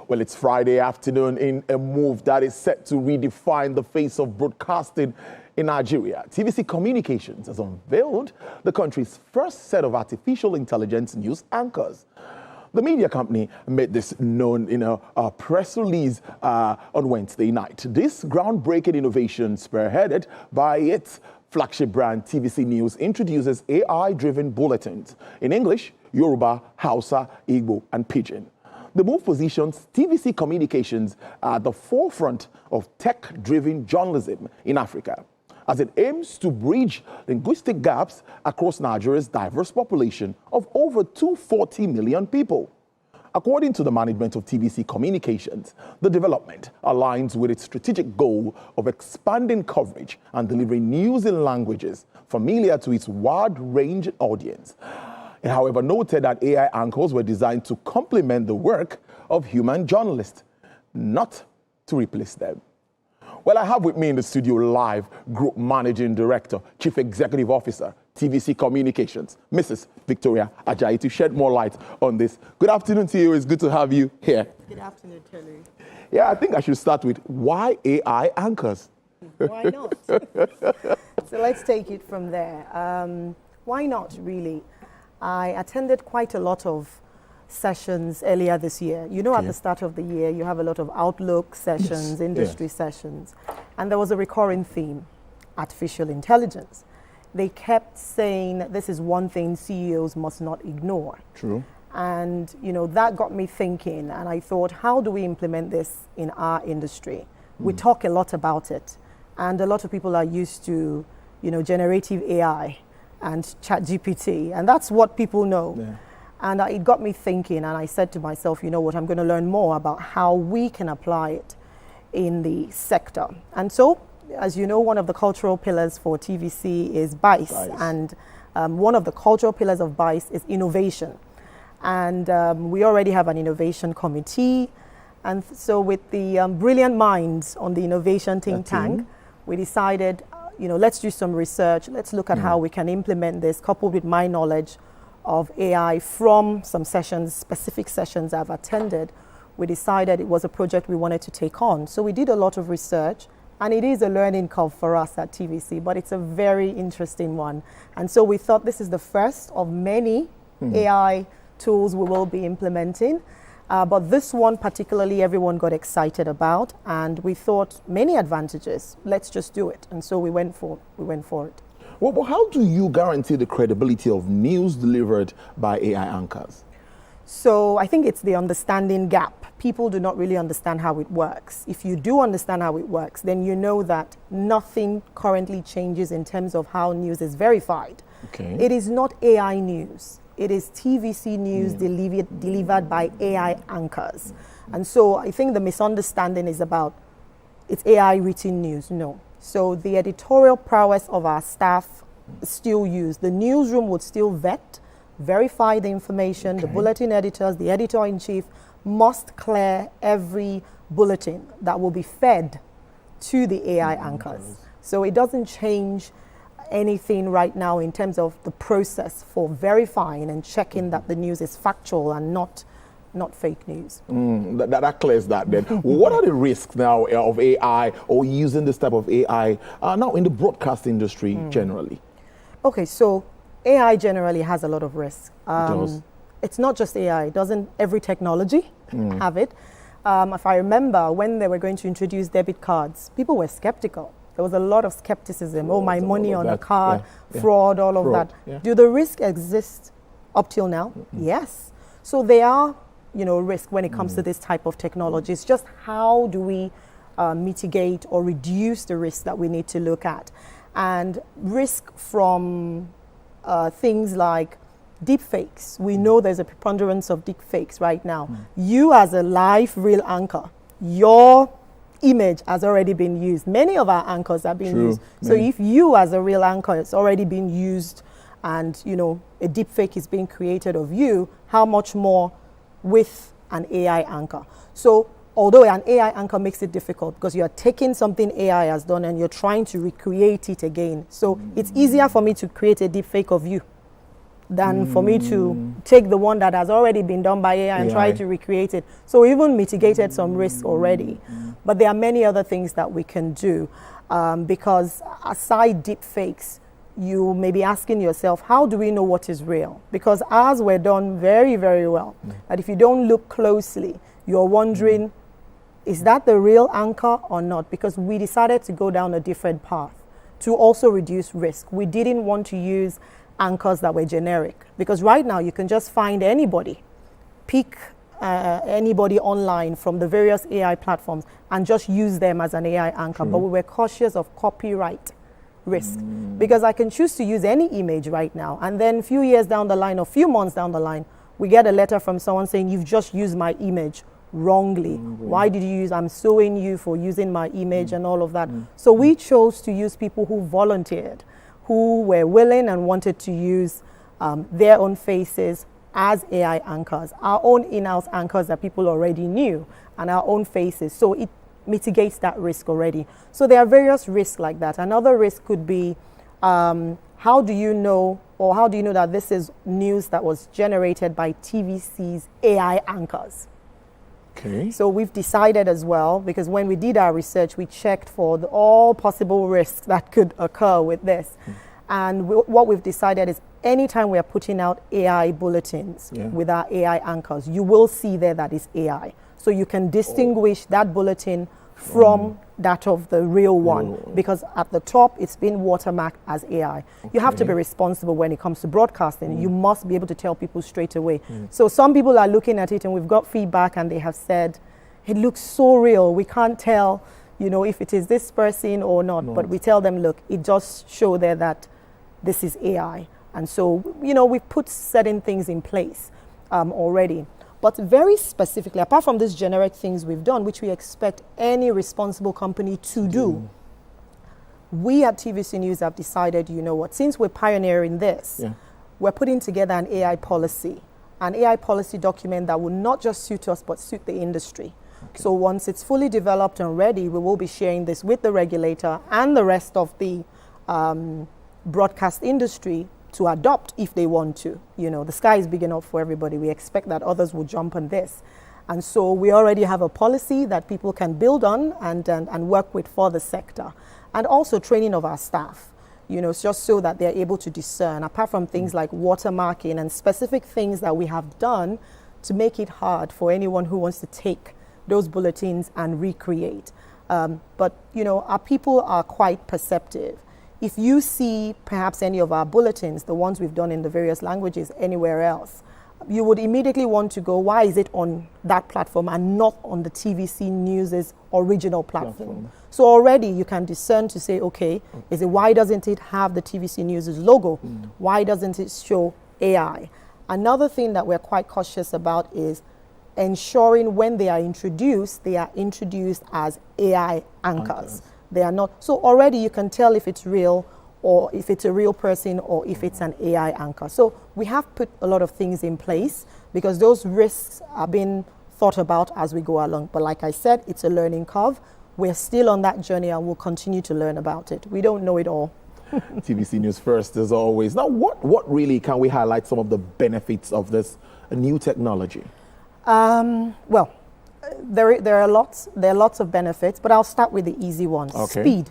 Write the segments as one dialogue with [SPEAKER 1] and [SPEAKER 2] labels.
[SPEAKER 1] Well, it's Friday afternoon in a move that is set to redefine the face of broadcasting in Nigeria. TVC Communications has unveiled the country's first set of artificial intelligence news anchors. The media company made this known in a press release on Wednesday night. This groundbreaking innovation, spearheaded by its flagship brand, TVC News, introduces AI-driven bulletins in English, Yoruba, Hausa, Igbo, and Pidgin. The move positions TVC Communications at the forefront of tech-driven journalism in Africa, as it aims to bridge linguistic gaps across Nigeria's diverse population of over 240 million people. According to the management of TVC Communications, the development aligns with its strategic goal of expanding coverage and delivering news in languages familiar to its wide-range audience. It, however, noted that AI anchors were designed to complement the work of human journalists, not to replace them. Well, I have with me in the studio live Group Managing Director, Chief Executive Officer, TVC Communications, Mrs. Victoria Ajayi, to shed more light on this. Good afternoon to you. It's good to have you here.
[SPEAKER 2] Good afternoon, Tolu.
[SPEAKER 1] Yeah, I think I should start with why AI anchors?
[SPEAKER 2] Why not? So let's take it from there. Why not, really? I attended quite a lot of sessions earlier this year. You know, at the start of the year, you have a lot of outlook sessions, industry sessions, and there was a recurring theme, artificial intelligence. They kept saying this is one thing CEOs must not ignore.
[SPEAKER 1] True.
[SPEAKER 2] And, you know, that got me thinking, and I thought, how do we implement this in our industry? We talk a lot about it, and a lot of people are used to, you know, generative AI and ChatGPT, and that's what people know.
[SPEAKER 1] Yeah.
[SPEAKER 2] And it got me thinking, and I said to myself, you know what, I'm going to learn more about how we can apply it in the sector. And so, as you know, one of the cultural pillars for TVC is BICE. And one of the cultural pillars of BICE is innovation. And we already have an innovation committee. And so with the brilliant minds on the innovation think tank, we decided, you know, let's do some research. Let's look at how we can implement this, coupled with my knowledge of AI from some sessions, specific sessions I've attended. We decided it was a project we wanted to take on. So we did a lot of research, and it is a learning curve for us at TVC, but it's a very interesting one. And so we thought this is the first of many AI tools we will be implementing. But this one particularly everyone got excited about, and we thought many advantages. Let's just do it. And so we went for it.
[SPEAKER 1] Well, but how do you guarantee the credibility of news delivered by AI anchors?
[SPEAKER 2] So I think it's the understanding gap. People do not really understand how it works. If you do understand how it works, then you know that nothing currently changes in terms of how news is verified.
[SPEAKER 1] Okay.
[SPEAKER 2] It is not AI news. It is TVC news delivered by AI anchors. And so I think the misunderstanding is about it's AI written news. No. So the editorial prowess of our staff is still used. The newsroom would still verify the information. The bulletin editors, the editor-in-chief must clear every bulletin that will be fed to the AI anchors. So it doesn't change anything right now in terms of the process for verifying and checking that the news is factual and not fake news.
[SPEAKER 1] That clears that then. What are the risks now of AI or using this type of AI now in the broadcast industry generally?
[SPEAKER 2] Okay, so AI generally has a lot of risk.
[SPEAKER 1] Does.
[SPEAKER 2] It's not just AI. Doesn't every technology have it? If I remember when they were going to introduce debit cards, people were skeptical. There was a lot of skepticism. Oh, my money on a card, fraud, all of that.
[SPEAKER 1] Yeah.
[SPEAKER 2] Do the risks exist up till now? Yes. So they are, you know, risk when it comes to this type of technology. It's just how do we mitigate or reduce the risk that we need to look at. And risk from things like deepfakes. We know there's a preponderance of deepfakes right now. You as a live, real anchor, your image has already been used. Many of our anchors have been used. So if you as a real anchor, it's already been used, and, you know, a deepfake is being created of you, how much more with an AI anchor? So although an AI anchor makes it difficult because you're taking something AI has done and you're trying to recreate it again. So it's easier for me to create a deepfake of you than for me to take the one that has already been done by AI and try to recreate it. So we even mitigated some risk already. But there are many other things that we can do because aside deep fakes, you may be asking yourself, how do we know what is real? Because ours were done very, very well. That if you don't look closely, you're wondering, is that the real anchor or not? Because we decided to go down a different path to also reduce risk. We didn't want to use anchors that were generic, because right now you can just find anybody, pick anybody online from the various AI platforms and just use them as an AI anchor. But we were cautious of copyright risk, because I can choose to use any image right now, and then a few years down the line or few months down the line, we get a letter from someone saying, you've just used my image wrongly. Why did you use, I'm suing you for using my image and all of that. So we chose to use people who volunteered, who were willing and wanted to use their own faces as AI anchors, our own in-house anchors that people already knew, and our own faces. So it mitigates that risk already. So there are various risks like that. Another risk could be, how do you know that this is news that was generated by TVC's AI anchors?
[SPEAKER 1] Okay.
[SPEAKER 2] So we've decided as well, because when we did our research, we checked for all possible risks that could occur with this. And what we've decided is anytime we are putting out AI bulletins with our AI anchors, you will see there that is AI. So you can distinguish that bulletin from that of the real one, because at the top it's been watermarked as AI. You have to be responsible when it comes to broadcasting. You must be able to tell people straight away. So some people are looking at it and we've got feedback and they have said, it looks so real, we can't tell, if it is this person or not. But we tell them, look, it does show there that this is AI. And so, we've put certain things in place already. But very specifically, apart from these generic things we've done, which we expect any responsible company to do, we at TVC News have decided, since we're pioneering this, we're putting together an AI policy document that will not just suit us, but suit the industry. So once it's fully developed and ready, we will be sharing this with the regulator and the rest of the broadcast industry to adopt if they want to. The sky is big enough for everybody. We expect that others will jump on this. And so we already have a policy that people can build on and work with for the sector. And also training of our staff, just so that they're able to discern, apart from things like watermarking and specific things that we have done to make it hard for anyone who wants to take those bulletins and recreate. But our people are quite perceptive. If you see perhaps any of our bulletins, the ones we've done in the various languages anywhere else, you would immediately want to go, why is it on that platform and not on the TVC News' original platform? So already you can discern to say, okay, why doesn't it have the TVC News' logo? Why doesn't it show AI? Another thing that we're quite cautious about is ensuring when they are introduced as AI anchors. They are not. So already you can tell if it's real, or if it's a real person, or if it's an AI anchor. So we have put a lot of things in place because those risks are being thought about as we go along. But like I said, it's a learning curve. We're still on that journey and we'll continue to learn about it. We don't know it all.
[SPEAKER 1] TVC News first, as always. Now, what really can we highlight some of the benefits of this new technology?
[SPEAKER 2] Well, there are lots of benefits, but I'll start with the easy ones. Speed.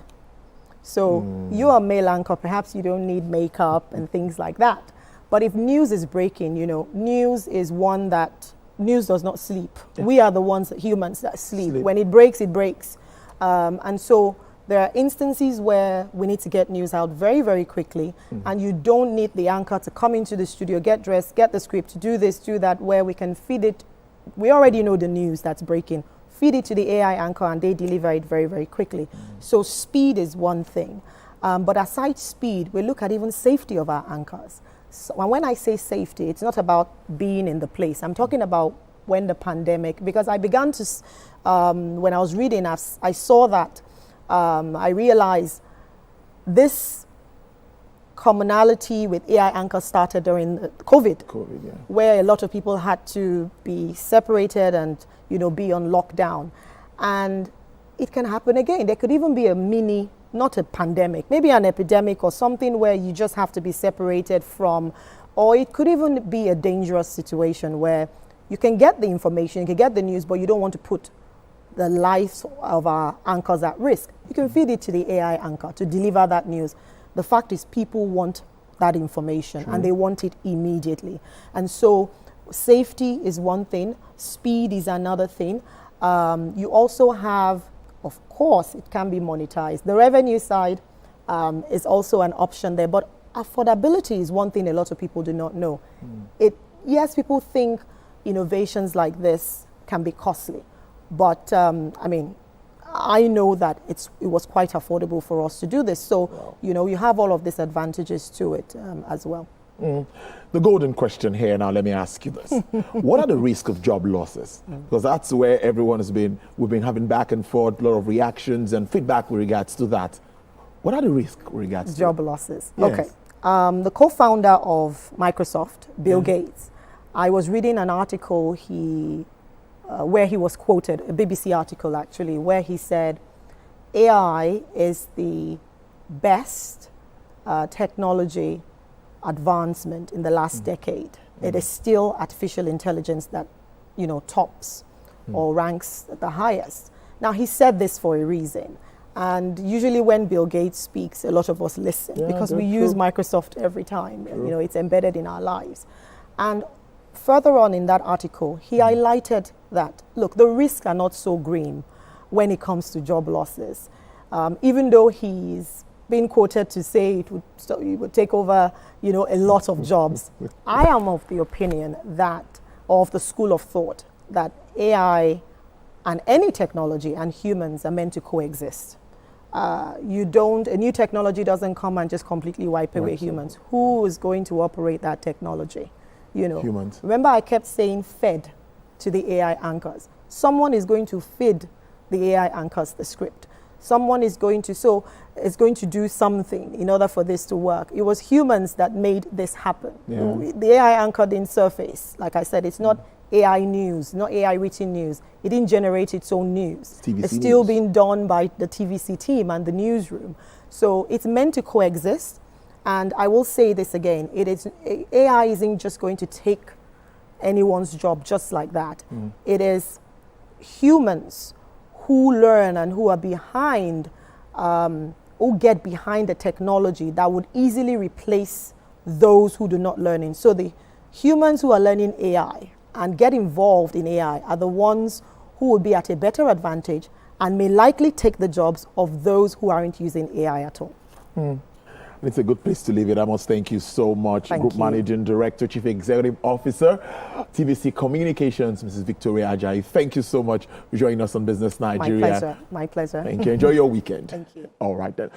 [SPEAKER 2] So you're a male anchor, perhaps you don't need makeup and things like that. But if news is breaking, news is one that news does not sleep. We are the ones, humans, that sleep. When it breaks, it breaks. And so there are instances where we need to get news out very, very quickly, and you don't need the anchor to come into the studio, get dressed, get the script, to do this, do that, where we can feed it. We already know the news that's breaking. Feed it to the AI anchor and they deliver it very, very quickly. So speed is one thing. But aside speed, we look at even safety of our anchors. So when I say safety, it's not about being in the place. I'm talking about when the pandemic, because I began to, when I was reading, I saw that, I realized this commonality with AI anchors started during COVID, where a lot of people had to be separated and be on lockdown. And it can happen again. There could even be a mini, not a pandemic, maybe an epidemic or something where you just have to be separated from Or it could even be a dangerous situation where you can get the information, you can get the news, but you don't want to put the lives of our anchors at risk. You can feed it to the AI anchor to deliver that news. The fact is people want that information and they want it immediately. And so safety is one thing, speed is another thing. You also have, of course, it can be monetized. The revenue side is also an option there, but affordability is one thing a lot of people do not know. Yes, people think innovations like this can be costly, but I mean, I know that it was quite affordable for us to do this. So, wow. You have all of these advantages to it as well.
[SPEAKER 1] The golden question here now, let me ask you this. What are the risks of job losses? Because that's where we've been having back and forth, a lot of reactions and feedback with regards to that. What are the risks with regards to
[SPEAKER 2] job losses?
[SPEAKER 1] Yes.
[SPEAKER 2] Okay. The co-founder of Microsoft, Bill Gates, I was reading an article where he was quoted, a BBC article actually, where he said AI is the best technology advancement in the last decade. It is still artificial intelligence that, tops or ranks the highest. Now, he said this for a reason. And usually when Bill Gates speaks, a lot of us listen because we use Microsoft every time. It's embedded in our lives. And further on in that article, he highlighted that, look, the risks are not so grim when it comes to job losses. Even though he's been quoted to say it would take over, a lot of jobs. I am of the opinion of the school of thought, that AI and any technology and humans are meant to coexist. A new technology doesn't come and just completely wipe away humans. Who is going to operate that technology?
[SPEAKER 1] Humans.
[SPEAKER 2] Remember, I kept saying fed to the AI anchors. Someone is going to feed the AI anchors the script. Someone is going to do something in order for this to work. It was humans that made this happen. The AI anchor didn't surface. Like I said, it's not AI news, not AI written news. It didn't generate its own news. It's still being done by the TVC team and the newsroom. So it's meant to coexist. And I will say this again, AI isn't just going to take anyone's job just like that. It is humans who learn and who are behind, who get behind the technology that would easily replace those who do not learn it. So the humans who are learning AI and get involved in AI are the ones who will be at a better advantage and may likely take the jobs of those who aren't using AI at all.
[SPEAKER 1] It's a good place to leave it. I must thank you so much. Group Managing Director, Chief Executive Officer, TVC Communications, Mrs. Victoria Ajayi. Thank you so much for joining us on Business Nigeria.
[SPEAKER 2] My pleasure.
[SPEAKER 1] Thank you. Enjoy your weekend.
[SPEAKER 2] Thank you.
[SPEAKER 1] All right then.